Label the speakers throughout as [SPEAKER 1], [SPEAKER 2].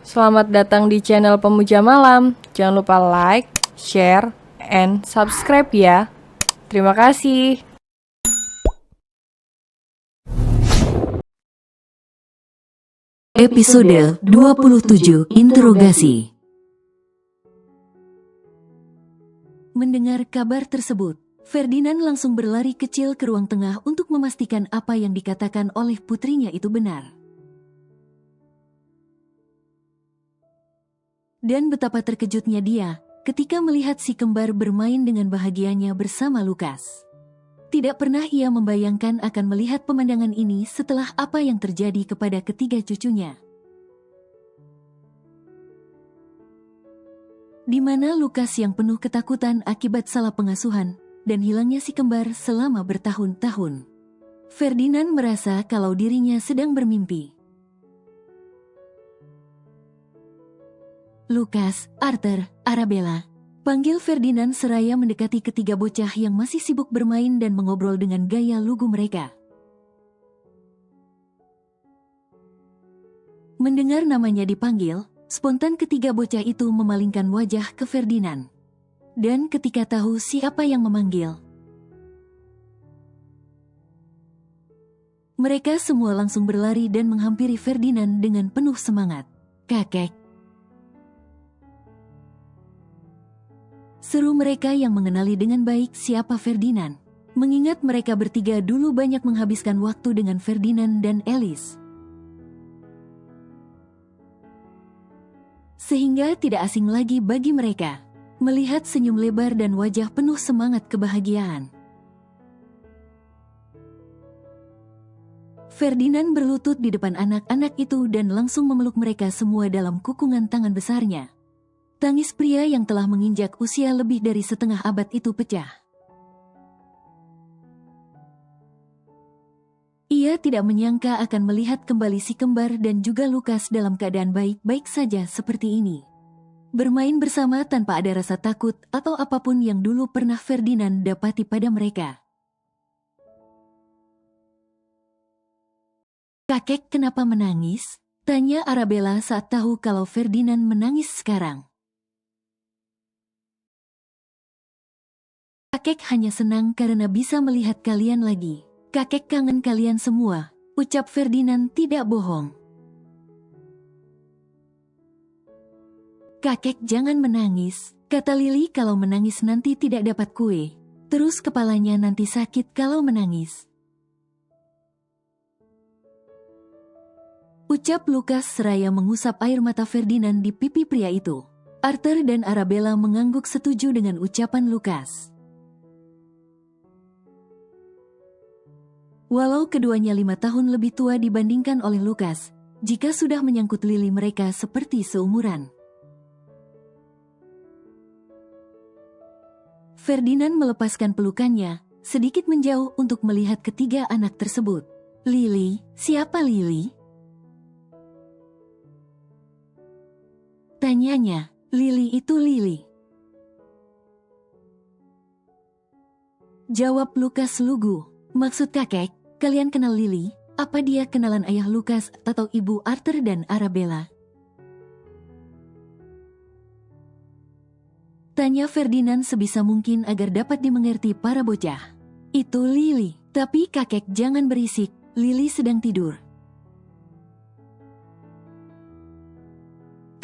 [SPEAKER 1] Selamat datang di channel Pemuja Malam. Jangan lupa like, share, and subscribe ya. Terima kasih.
[SPEAKER 2] Episode 27 Interogasi. Mendengar kabar tersebut, Ferdinand langsung berlari kecil ke ruang tengah untuk memastikan apa yang dikatakan oleh putrinya itu benar. Dan betapa terkejutnya dia ketika melihat si kembar bermain dengan bahagianya bersama Lukas. Tidak pernah ia membayangkan akan melihat pemandangan ini setelah apa yang terjadi kepada ketiga cucunya. Di mana Lukas yang penuh ketakutan akibat salah pengasuhan dan hilangnya si kembar selama bertahun-tahun. Ferdinand merasa kalau dirinya sedang bermimpi. Lukas, Arthur, Arabella. Panggil Ferdinand seraya mendekati ketiga bocah yang masih sibuk bermain dan mengobrol dengan gaya lugu mereka. Mendengar namanya dipanggil, spontan ketiga bocah itu memalingkan wajah ke Ferdinand. Dan ketika tahu siapa yang memanggil, mereka semua langsung berlari dan menghampiri Ferdinand dengan penuh semangat. "Kakek!" seru mereka yang mengenali dengan baik siapa Ferdinand. Mengingat mereka bertiga dulu banyak menghabiskan waktu dengan Ferdinand dan Alice. Sehingga tidak asing lagi bagi mereka melihat senyum lebar dan wajah penuh semangat kebahagiaan. Ferdinand berlutut di depan anak-anak itu dan langsung memeluk mereka semua dalam kukungan tangan besarnya. Tangis pria yang telah menginjak usia lebih dari setengah abad itu pecah. Ia tidak menyangka akan melihat kembali si kembar dan juga Lukas dalam keadaan baik-baik saja seperti ini. Bermain bersama tanpa ada rasa takut atau apapun yang dulu pernah Ferdinand dapati pada mereka. "Kakek kenapa menangis?" tanya Arabella saat tahu kalau Ferdinand menangis sekarang. "Kakek hanya senang karena bisa melihat kalian lagi. Kakek kangen kalian semua," ucap Ferdinand tidak bohong. "Kakek jangan menangis," kata Lily, "kalau menangis nanti tidak dapat kue. Terus kepalanya nanti sakit kalau menangis," ucap Lukas seraya mengusap air mata Ferdinand di pipi pria itu. Arthur dan Arabella mengangguk setuju dengan ucapan Lukas. Walau keduanya 5 tahun lebih tua dibandingkan oleh Lukas, jika sudah menyangkut Lily mereka seperti seumuran. Ferdinand melepaskan pelukannya, sedikit menjauh untuk melihat ketiga anak tersebut. "Lily, siapa Lily?" tanyanya. "Lily itu Lily," jawab Lukas lugu. "Maksud kakek, kalian kenal Lily? Apa dia kenalan ayah Lukas atau ibu Arthur dan Arabella?" tanya Ferdinand sebisa mungkin agar dapat dimengerti para bocah. "Itu Lily, tapi kakek jangan berisik, Lily sedang tidur,"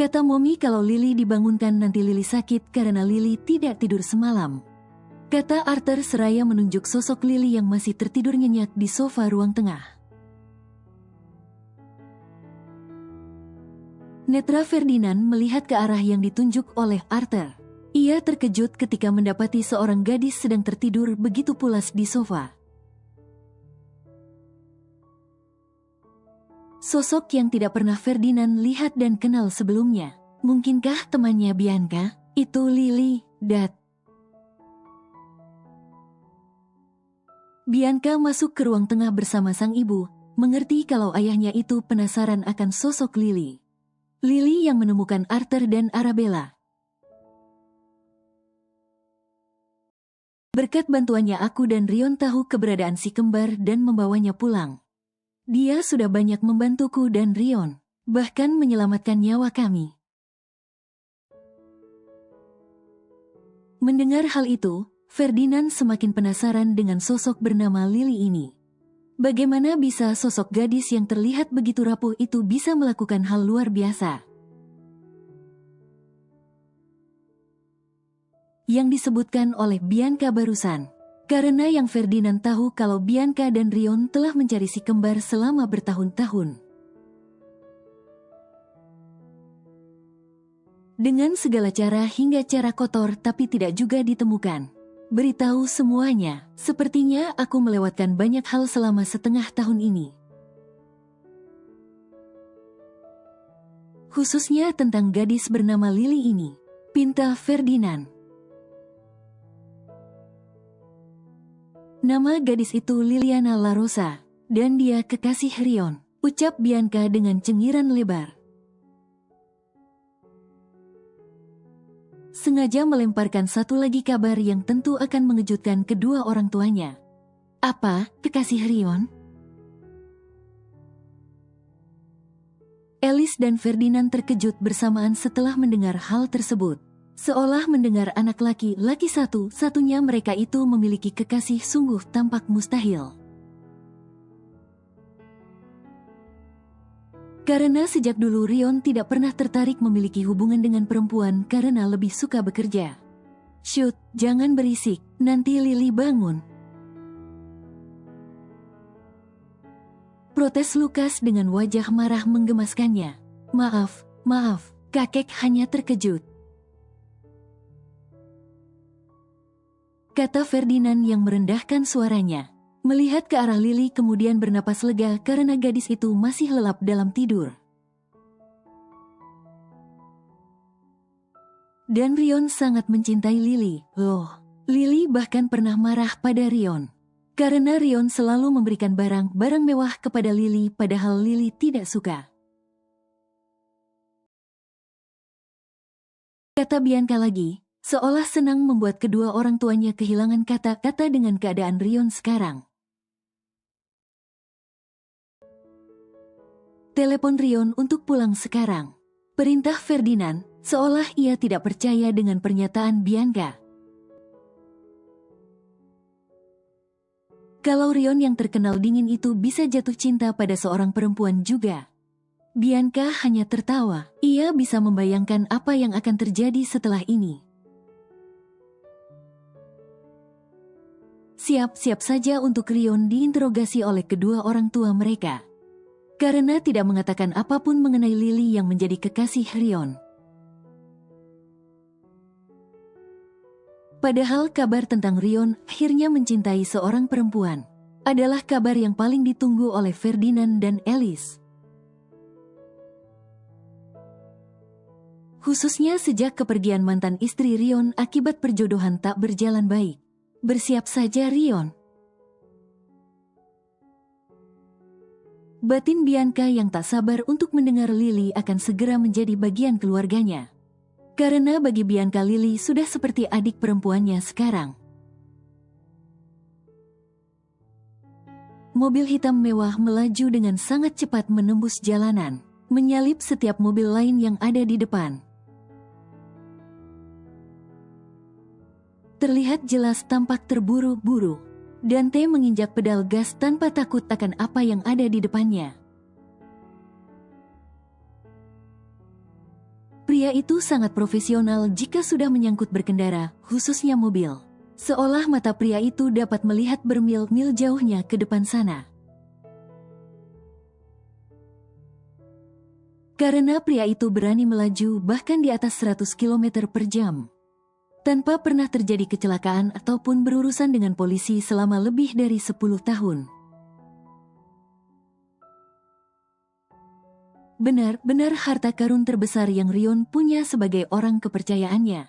[SPEAKER 2] kata Mommy. "Kalau Lily dibangunkan nanti Lily sakit karena Lily tidak tidur semalam," kata Arthur seraya menunjuk sosok Lily yang masih tertidur nyenyak di sofa ruang tengah. Netra Ferdinand melihat ke arah yang ditunjuk oleh Arthur. Ia terkejut ketika mendapati seorang gadis sedang tertidur begitu pulas di sofa. Sosok yang tidak pernah Ferdinand lihat dan kenal sebelumnya. Mungkinkah temannya Bianca? "Itu Lily, Dad." Bianca masuk ke ruang tengah bersama sang ibu, mengerti kalau ayahnya itu penasaran akan sosok Lily. Lily yang menemukan Arthur dan Arabella. "Berkat bantuannya aku dan Rion tahu keberadaan si kembar dan membawanya pulang. Dia sudah banyak membantuku dan Rion," bahkan menyelamatkan nyawa kami. Mendengar hal itu, Ferdinand semakin penasaran dengan sosok bernama Lily ini. Bagaimana bisa sosok gadis yang terlihat begitu rapuh itu bisa melakukan hal luar biasa? Yang disebutkan oleh Bianca barusan. Karena yang Ferdinand tahu kalau Bianca dan Rion telah mencari si kembar selama bertahun-tahun. Dengan segala cara hingga cara kotor tapi tidak juga ditemukan. Beritahu semuanya, sepertinya aku melewatkan banyak hal selama setengah tahun ini. Khususnya tentang gadis bernama Lily ini, pinta Ferdinand. Nama gadis itu Liliana La Rosa, dan dia kekasih Rion, ucap Bianca dengan cengiran lebar. Sengaja melemparkan satu lagi kabar yang tentu akan mengejutkan kedua orang tuanya. Apa, kekasih Rion? Alice dan Ferdinand terkejut bersamaan setelah mendengar hal tersebut. Seolah mendengar anak laki-laki satu-satunya mereka itu memiliki kekasih sungguh tampak mustahil. Karena sejak dulu Rion tidak pernah tertarik memiliki hubungan dengan perempuan karena lebih suka bekerja. Shut, jangan berisik, nanti Lily bangun. Protes Lukas dengan wajah marah menggemaskannya. Maaf, kakek hanya terkejut. Kata Ferdinand yang merendahkan suaranya. Melihat ke arah Lily kemudian bernapas lega karena gadis itu masih lelap dalam tidur. Dan Rion sangat mencintai Lily. Loh, Lily bahkan pernah marah pada Rion. Karena Rion selalu memberikan barang-barang mewah kepada Lily padahal Lily tidak suka. Kata Bianca lagi. Seolah senang membuat kedua orang tuanya kehilangan kata-kata dengan keadaan Rion sekarang. Telepon Rion untuk pulang sekarang. Perintah Ferdinand, seolah ia tidak percaya dengan pernyataan Bianca. Kalau Rion yang terkenal dingin itu bisa jatuh cinta pada seorang perempuan juga. Bianca hanya tertawa. Ia bisa membayangkan apa yang akan terjadi setelah ini. Siap-siap saja untuk Rion diinterogasi oleh kedua orang tua mereka. Karena tidak mengatakan apapun mengenai Lily yang menjadi kekasih Rion. Padahal kabar tentang Rion akhirnya mencintai seorang perempuan adalah kabar yang paling ditunggu oleh Ferdinand dan Alice. Khususnya sejak kepergian mantan istri Rion akibat perjodohan tak berjalan baik. Bersiap saja Rion. Batin Bianca yang tak sabar untuk mendengar Lily akan segera menjadi bagian keluarganya. Karena bagi Bianca Lily sudah seperti adik perempuannya sekarang. Mobil hitam mewah melaju dengan sangat cepat menembus jalanan, menyalip setiap mobil lain yang ada di depan. Terlihat jelas tampak terburu-buru. Dante menginjak pedal gas tanpa takut akan apa yang ada di depannya. Pria itu sangat profesional jika sudah menyangkut berkendara, khususnya mobil. Seolah mata pria itu dapat melihat bermil-mil jauhnya ke depan sana. Karena pria itu berani melaju bahkan di atas 100 km per jam. Tanpa pernah terjadi kecelakaan ataupun berurusan dengan polisi selama lebih dari 10 tahun. Benar-benar harta karun terbesar yang Rion punya sebagai orang kepercayaannya.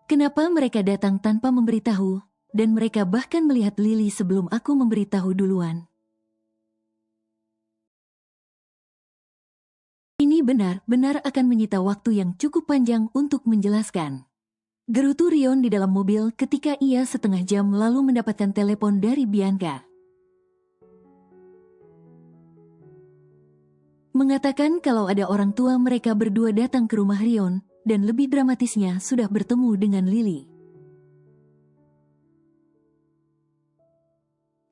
[SPEAKER 2] Kenapa mereka datang tanpa memberitahu, dan mereka bahkan melihat Lily sebelum aku memberitahu duluan? Ini benar-benar akan menyita waktu yang cukup panjang untuk menjelaskan. Gerutu Rion di dalam mobil ketika ia setengah jam lalu mendapatkan telepon dari Bianca. mengatakan kalau ada orang tua mereka berdua datang ke rumah Rion, dan lebih dramatisnya sudah bertemu dengan Lily.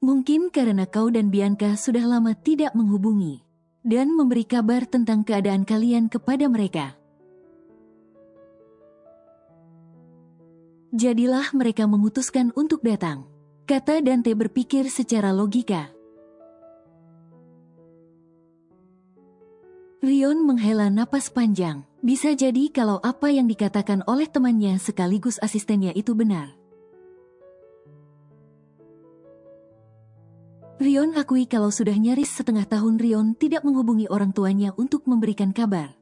[SPEAKER 2] Mungkin karena kau dan Bianca sudah lama tidak menghubungi, dan memberi kabar tentang keadaan kalian kepada mereka. Jadilah mereka memutuskan untuk datang, kata Dante berpikir secara logika. Rion menghela napas panjang. Bisa jadi kalau apa yang dikatakan oleh temannya sekaligus asistennya itu benar. Rion akui kalau sudah nyaris setengah tahun Rion tidak menghubungi orang tuanya untuk memberikan kabar.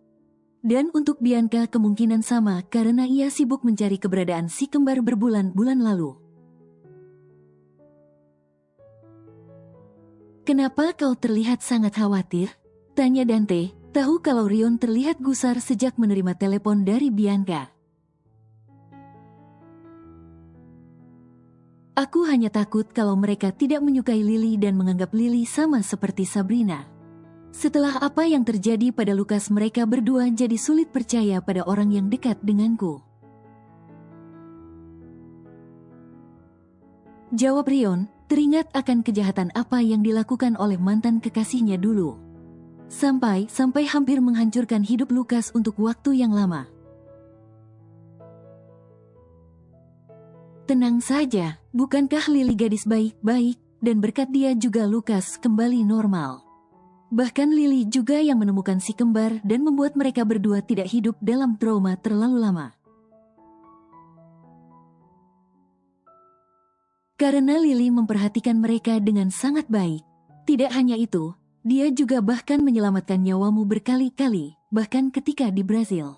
[SPEAKER 2] Dan untuk Bianca kemungkinan sama karena ia sibuk mencari keberadaan si kembar berbulan-bulan lalu. Kenapa kau terlihat sangat khawatir? Tanya Dante, tahu kalau Rion terlihat gusar sejak menerima telepon dari Bianca. Aku hanya takut kalau mereka tidak menyukai Lily dan menganggap Lily sama seperti Sabrina. Setelah apa yang terjadi pada Lukas, mereka berdua jadi sulit percaya pada orang yang dekat denganku. Jawab Rion, teringat akan kejahatan apa yang dilakukan oleh mantan kekasihnya dulu. Sampai hampir menghancurkan hidup Lukas untuk waktu yang lama. Tenang saja, bukankah Lily gadis baik-baik, dan berkat dia juga Lukas kembali normal. Bahkan Lily juga yang menemukan si kembar dan membuat mereka berdua tidak hidup dalam trauma terlalu lama. Karena Lily memperhatikan mereka dengan sangat baik. Tidak hanya itu, dia juga bahkan menyelamatkan nyawamu berkali-kali, bahkan ketika di Brasil.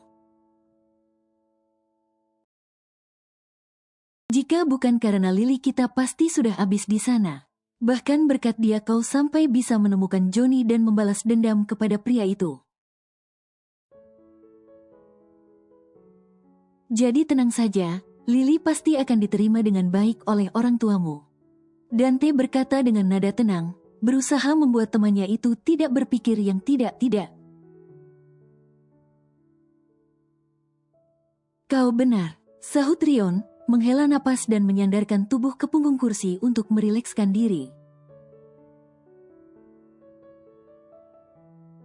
[SPEAKER 2] Jika bukan karena Lily, kita pasti sudah habis di sana. Bahkan berkat dia kau sampai bisa menemukan Johnny dan membalas dendam kepada pria itu. Jadi tenang saja, Lily pasti akan diterima dengan baik oleh orang tuamu. Dante berkata dengan nada tenang, berusaha membuat temannya itu tidak berpikir yang tidak-tidak. Kau benar, sahut Rion, menghela napas dan menyandarkan tubuh ke punggung kursi untuk merilekskan diri.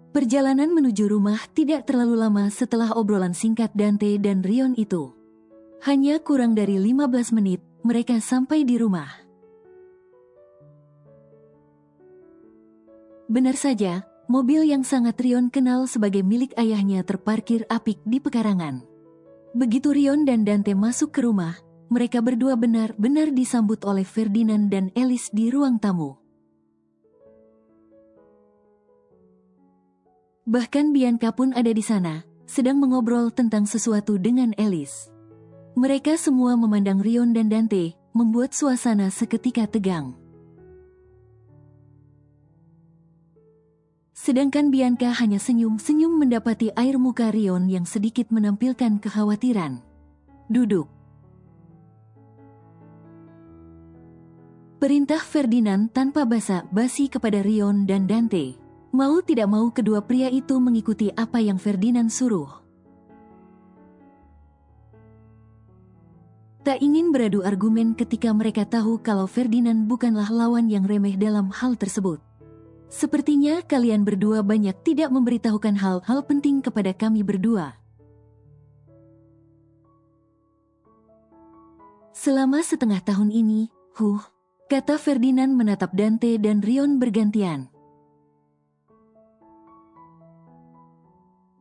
[SPEAKER 2] Perjalanan menuju rumah tidak terlalu lama setelah obrolan singkat Dante dan Rion itu. Hanya kurang dari 15 menit, mereka sampai di rumah. Benar saja, mobil yang sangat Rion kenal sebagai milik ayahnya terparkir apik di pekarangan. Begitu Rion dan Dante masuk ke rumah, mereka berdua benar-benar disambut oleh Ferdinand dan Alice di ruang tamu. Bahkan Bianca pun ada di sana, sedang mengobrol tentang sesuatu dengan Alice. Mereka semua memandang Rion dan Dante, membuat suasana seketika tegang. Sedangkan Bianca hanya senyum-senyum mendapati air muka Rion yang sedikit menampilkan kekhawatiran. Duduk. Perintah Ferdinand tanpa basa-basi kepada Rion dan Dante. Mau tidak mau kedua pria itu mengikuti apa yang Ferdinand suruh. Tak ingin beradu argumen ketika mereka tahu kalau Ferdinand bukanlah lawan yang remeh dalam hal tersebut. Sepertinya kalian berdua banyak tidak memberitahukan hal-hal penting kepada kami berdua. Selama setengah tahun ini, kata Ferdinand menatap Dante dan Rion bergantian.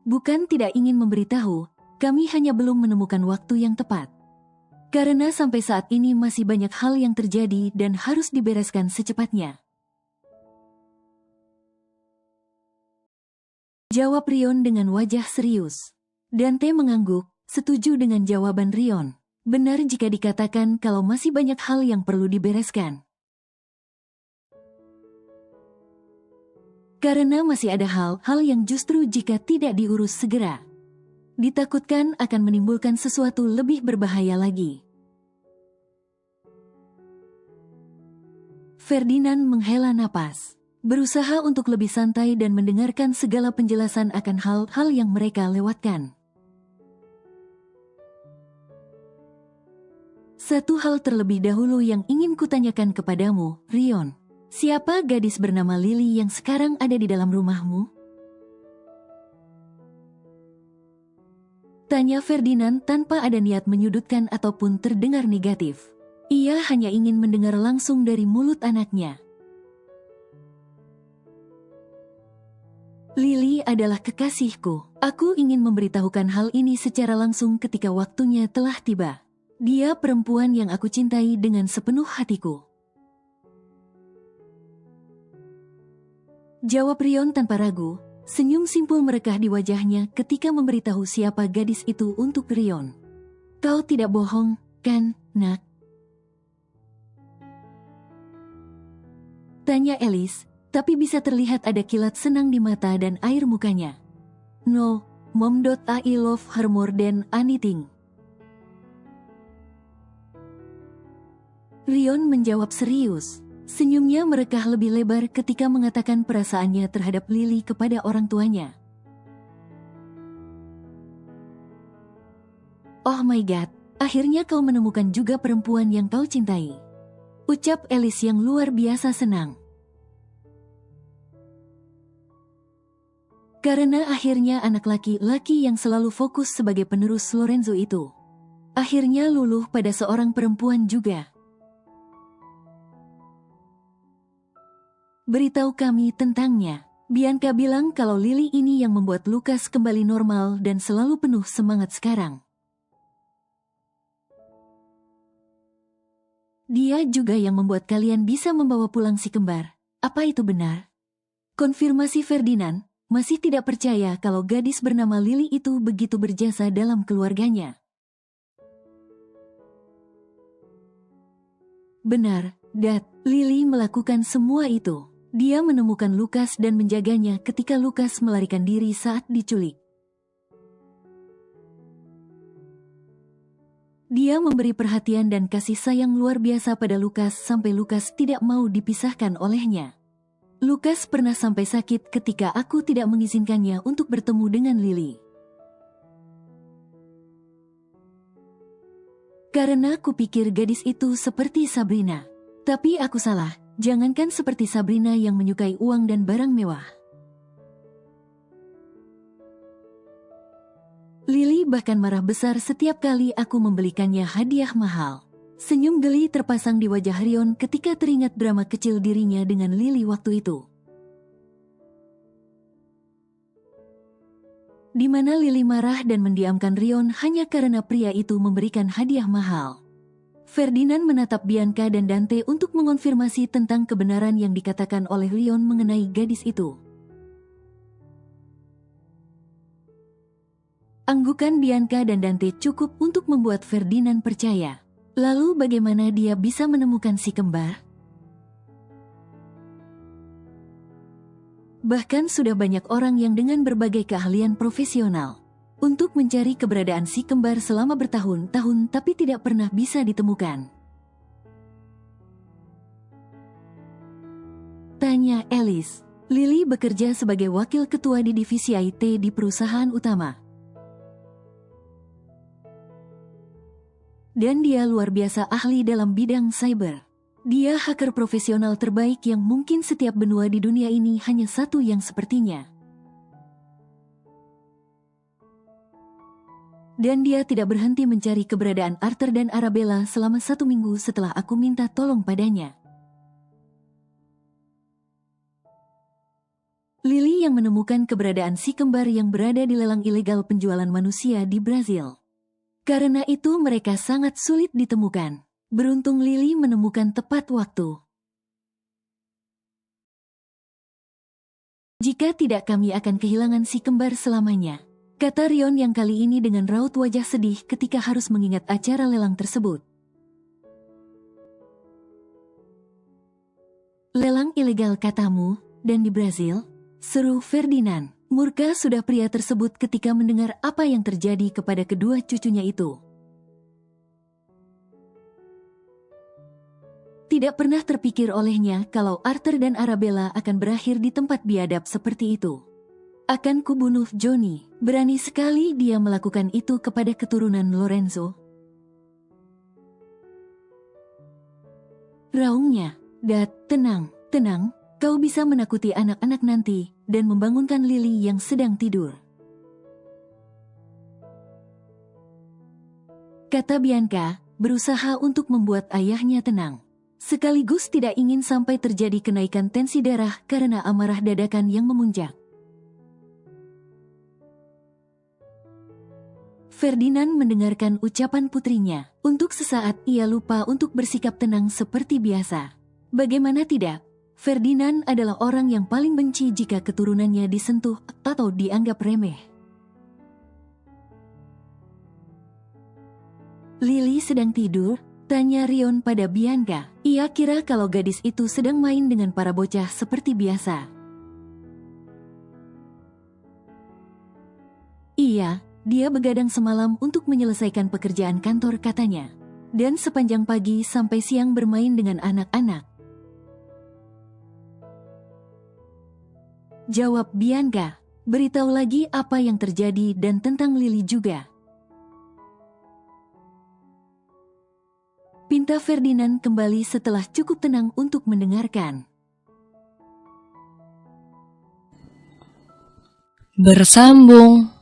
[SPEAKER 2] Bukan tidak ingin memberitahu, kami hanya belum menemukan waktu yang tepat. Karena sampai saat ini masih banyak hal yang terjadi dan harus dibereskan secepatnya. Jawab Rion dengan wajah serius. Dante mengangguk, setuju dengan jawaban Rion. Benar jika dikatakan kalau masih banyak hal yang perlu dibereskan. Karena masih ada hal-hal yang justru jika tidak diurus segera, ditakutkan akan menimbulkan sesuatu lebih berbahaya lagi. Ferdinand menghela napas. berusaha untuk lebih santai dan mendengarkan segala penjelasan akan hal-hal yang mereka lewatkan. Satu hal terlebih dahulu yang ingin kutanyakan kepadamu, Rion. Siapa gadis bernama Lily yang sekarang ada di dalam rumahmu? Tanya Ferdinand tanpa ada niat menyudutkan ataupun terdengar negatif. Ia hanya ingin mendengar langsung dari mulut anaknya. Lily adalah kekasihku. Aku ingin memberitahukan hal ini secara langsung ketika waktunya telah tiba. Dia perempuan yang aku cintai dengan sepenuh hatiku. Jawab Rion tanpa ragu, senyum simpul merekah di wajahnya ketika memberitahu siapa gadis itu untuk Rion. Kau tidak bohong, kan, nak? Tanya Alice, tapi bisa terlihat ada kilat senang di mata dan air mukanya. No, Mom. I love her more than anything. Rion menjawab serius. Senyumnya merekah lebih lebar ketika mengatakan perasaannya terhadap Lily kepada orang tuanya. Oh my god, akhirnya kau menemukan juga perempuan yang kau cintai. Ucap Alice yang luar biasa senang. Karena akhirnya anak laki-laki yang selalu fokus sebagai penerus Lorenzo itu akhirnya luluh pada seorang perempuan juga. Beritahu kami tentangnya. Bianca bilang kalau Lily ini yang membuat Lucas kembali normal dan selalu penuh semangat sekarang. Dia juga yang membuat kalian bisa membawa pulang si kembar. Apa itu benar? Konfirmasi Ferdinand, masih tidak percaya kalau gadis bernama Lily itu begitu berjasa dalam keluarganya. Benar, Dad, Lily melakukan semua itu. Dia menemukan Lucas dan menjaganya ketika Lucas melarikan diri saat diculik. Dia memberi perhatian dan kasih sayang luar biasa pada Lucas sampai Lucas tidak mau dipisahkan olehnya. Lucas pernah sampai sakit ketika aku tidak mengizinkannya untuk bertemu dengan Lily. Karena kupikir gadis itu seperti Sabrina. Tapi aku salah. Jangankan seperti Sabrina yang menyukai uang dan barang mewah. Lily bahkan marah besar setiap kali aku membelikannya hadiah mahal. Senyum geli terpasang di wajah Rion ketika teringat drama kecil dirinya dengan Lily waktu itu. Di mana Lily marah dan mendiamkan Rion hanya karena pria itu memberikan hadiah mahal. Ferdinand menatap Bianca dan Dante untuk mengonfirmasi tentang kebenaran yang dikatakan oleh Leon mengenai gadis itu. Anggukan Bianca dan Dante cukup untuk membuat Ferdinand percaya. Lalu bagaimana dia bisa menemukan si kembar? Bahkan sudah banyak orang yang dengan berbagai keahlian profesional untuk mencari keberadaan si kembar selama bertahun-tahun tapi tidak pernah bisa ditemukan. Tanya Alice. Lily bekerja sebagai wakil ketua di divisi IT di perusahaan utama. Dan dia luar biasa ahli dalam bidang cyber. Dia hacker profesional terbaik yang mungkin setiap benua di dunia ini hanya satu yang sepertinya. Dan dia tidak berhenti mencari keberadaan Arthur dan Arabella selama 1 minggu setelah aku minta tolong padanya. Lily yang menemukan keberadaan si kembar yang berada di lelang ilegal penjualan manusia di Brazil. Karena itu mereka sangat sulit ditemukan. Beruntung Lily menemukan tepat waktu. Jika tidak kami akan kehilangan si kembar selamanya. Kata Rion yang kali ini dengan raut wajah sedih ketika harus mengingat acara lelang tersebut. Lelang ilegal katamu, dan di Brazil? Seru Ferdinand. Murka sudah pria tersebut ketika mendengar apa yang terjadi kepada kedua cucunya itu. Tidak pernah terpikir olehnya kalau Arthur dan Arabella akan berakhir di tempat biadab seperti itu. Akan kubunuh Johnny. Berani sekali dia melakukan itu kepada keturunan Lorenzo. Raungnya. Dad, tenang, tenang. Kau bisa menakuti anak-anak nanti dan membangunkan Lily yang sedang tidur. Kata Bianca, berusaha untuk membuat ayahnya tenang. Sekaligus tidak ingin sampai terjadi kenaikan tensi darah karena amarah dadakan yang memuncak. Ferdinand mendengarkan ucapan putrinya. Untuk sesaat ia lupa untuk bersikap tenang seperti biasa. Bagaimana tidak? Ferdinand adalah orang yang paling benci jika keturunannya disentuh atau dianggap remeh. Lily sedang tidur? Tanya Rion pada Bianca. Ia kira kalau gadis itu sedang main dengan para bocah seperti biasa. Iya, dia begadang semalam untuk menyelesaikan pekerjaan kantor katanya. Dan sepanjang pagi sampai siang bermain dengan anak-anak. Jawab Bianca. Beritahu lagi apa yang terjadi dan tentang Lily juga. Pinta Ferdinand kembali setelah cukup tenang untuk mendengarkan.
[SPEAKER 1] Bersambung.